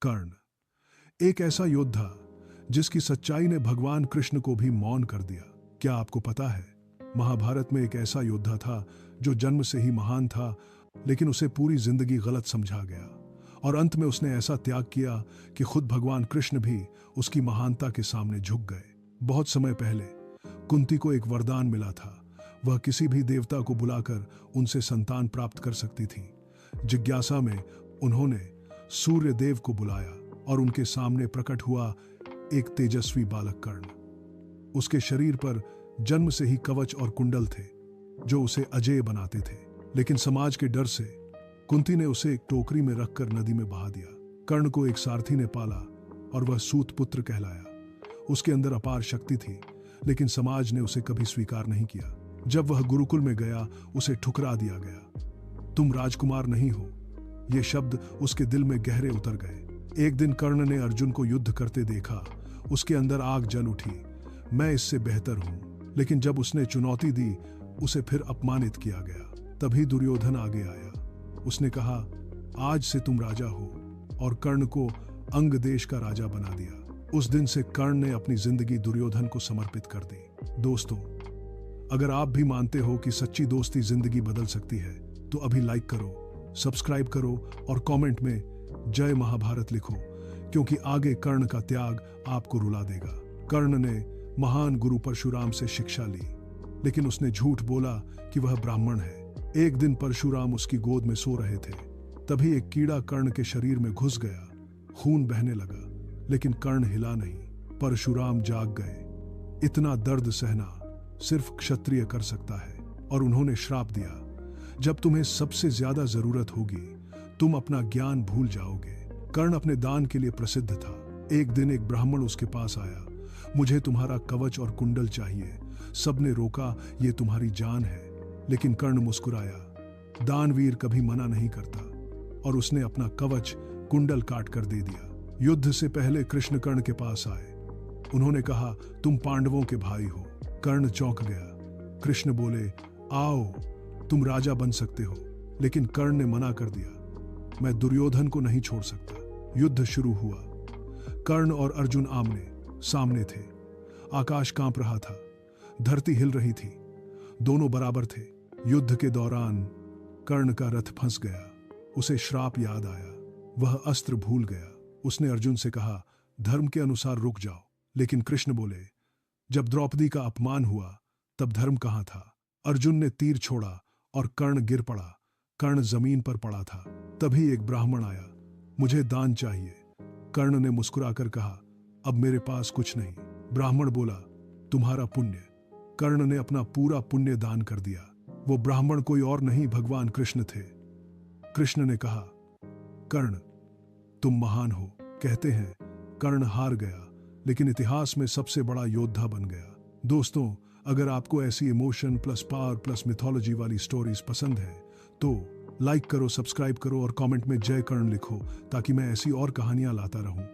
कर्ण एक ऐसा योद्धा जिसकी सच्चाई ने भगवान कृष्ण को भी मौन कर दिया। क्या आपको पता है, महाभारत में एक ऐसा योद्धा था जो जन्म से ही महान था, लेकिन उसे पूरी जिंदगी गलत समझा गया और अंत में उसने ऐसा त्याग किया कि खुद भगवान कृष्ण भी उसकी महानता के सामने झुक गए। बहुत समय पहले कुंती को एक वरदान मिला था। वह किसी भी देवता को बुलाकर उनसे संतान प्राप्त कर सकती थी। जिज्ञासा में उन्होंने सूर्य देव को बुलाया और उनके सामने प्रकट हुआ एक तेजस्वी बालक कर्ण। उसके शरीर पर जन्म से ही कवच और कुंडल थे जो उसे अजेय बनाते थे, लेकिन समाज के डर से कुंती ने उसे एक टोकरी में रखकर नदी में बहा दिया। कर्ण को एक सारथी ने पाला और वह सूत पुत्र कहलाया। उसके अंदर अपार शक्ति थी, लेकिन समाज ने उसे कभी स्वीकार नहीं किया। जब वह गुरुकुल में गया, उसे ठुकरा दिया गया। तुम राजकुमार नहीं हो, ये शब्द उसके दिल में गहरे उतर गए। एक दिन कर्ण ने अर्जुन को युद्ध करते देखा। उसके अंदर आग जल उठी, मैं इससे बेहतर हूं। लेकिन जब उसने चुनौती दी, उसे फिर अपमानित किया गया। तभी दुर्योधन आगे आया। उसने कहा, आज से तुम राजा हो, और कर्ण को अंग देश का राजा बना दिया। उस दिन से कर्ण ने अपनी जिंदगी दुर्योधन को समर्पित कर दी। दोस्तों, अगर आप भी मानते हो कि सच्ची दोस्ती जिंदगी बदल सकती है, तो अभी लाइक करो, सब्सक्राइब करो और कमेंट में जय महाभारत लिखो, क्योंकि आगे कर्ण का त्याग आपको रुला देगा। कर्ण ने महान गुरु परशुराम से शिक्षा ली, लेकिन उसने झूठ बोला कि वह ब्राह्मण है। एक दिन परशुराम उसकी गोद में सो रहे थे। तभी एक कीड़ा कर्ण के शरीर में घुस गया। खून बहने लगा, लेकिन कर्ण हिला नहीं। परशुराम जाग गए। इतना दर्द सहना सिर्फ क्षत्रिय कर सकता है, और उन्होंने श्राप दिया, जब तुम्हें सबसे ज्यादा जरूरत होगी, तुम अपना ज्ञान भूल जाओगे। कर्ण अपने दान के लिए प्रसिद्ध था। एक दिन एक ब्राह्मण उसके पास आया। मुझे तुम्हारा कवच और कुंडल चाहिए। सबने रोका, ये तुम्हारी जान है। लेकिन कर्ण मुस्कुराया। दानवीर कभी मना नहीं करता, और उसने अपना कवच कुंडल काट कर दे दिया। युद्ध से पहले कृष्ण कर्ण के पास आए। उन्होंने कहा, तुम पांडवों के भाई हो। कर्ण चौंक गया। कृष्ण बोले, आओ, तुम राजा बन सकते हो। लेकिन कर्ण ने मना कर दिया, मैं दुर्योधन को नहीं छोड़ सकता। युद्ध शुरू हुआ। कर्ण और अर्जुन आमने सामने थे। आकाश कांप रहा था, धरती हिल रही थी। दोनों बराबर थे। युद्ध के दौरान कर्ण का रथ फंस गया। उसे श्राप याद आया। वह अस्त्र भूल गया। उसने अर्जुन से कहा, धर्म के अनुसार रुक जाओ। लेकिन कृष्ण बोले, जब द्रौपदी का अपमान हुआ, तब धर्म कहां था। अर्जुन ने तीर छोड़ा और कर्ण गिर पड़ा। कर्ण जमीन पर पड़ा था। तभी एक ब्राह्मण आया, मुझे दान चाहिए। कर्ण ने मुस्कुराकर कहा, अब मेरे पास कुछ नहीं। ब्राह्मण बोला, तुम्हारा पुण्य। कर्ण ने अपना पूरा पुण्य दान कर दिया। वो ब्राह्मण कोई और नहीं, भगवान कृष्ण थे। कृष्ण ने कहा, कर्ण, तुम महान हो। कहते हैं कर्ण हार गया, लेकिन इतिहास में सबसे बड़ा योद्धा बन गया। दोस्तों, अगर आपको ऐसी emotion plus power plus mythology वाली स्टोरीज पसंद है, तो लाइक करो, सब्सक्राइब करो और कमेंट में जय कर्ण लिखो, ताकि मैं ऐसी और कहानियां लाता रहूं।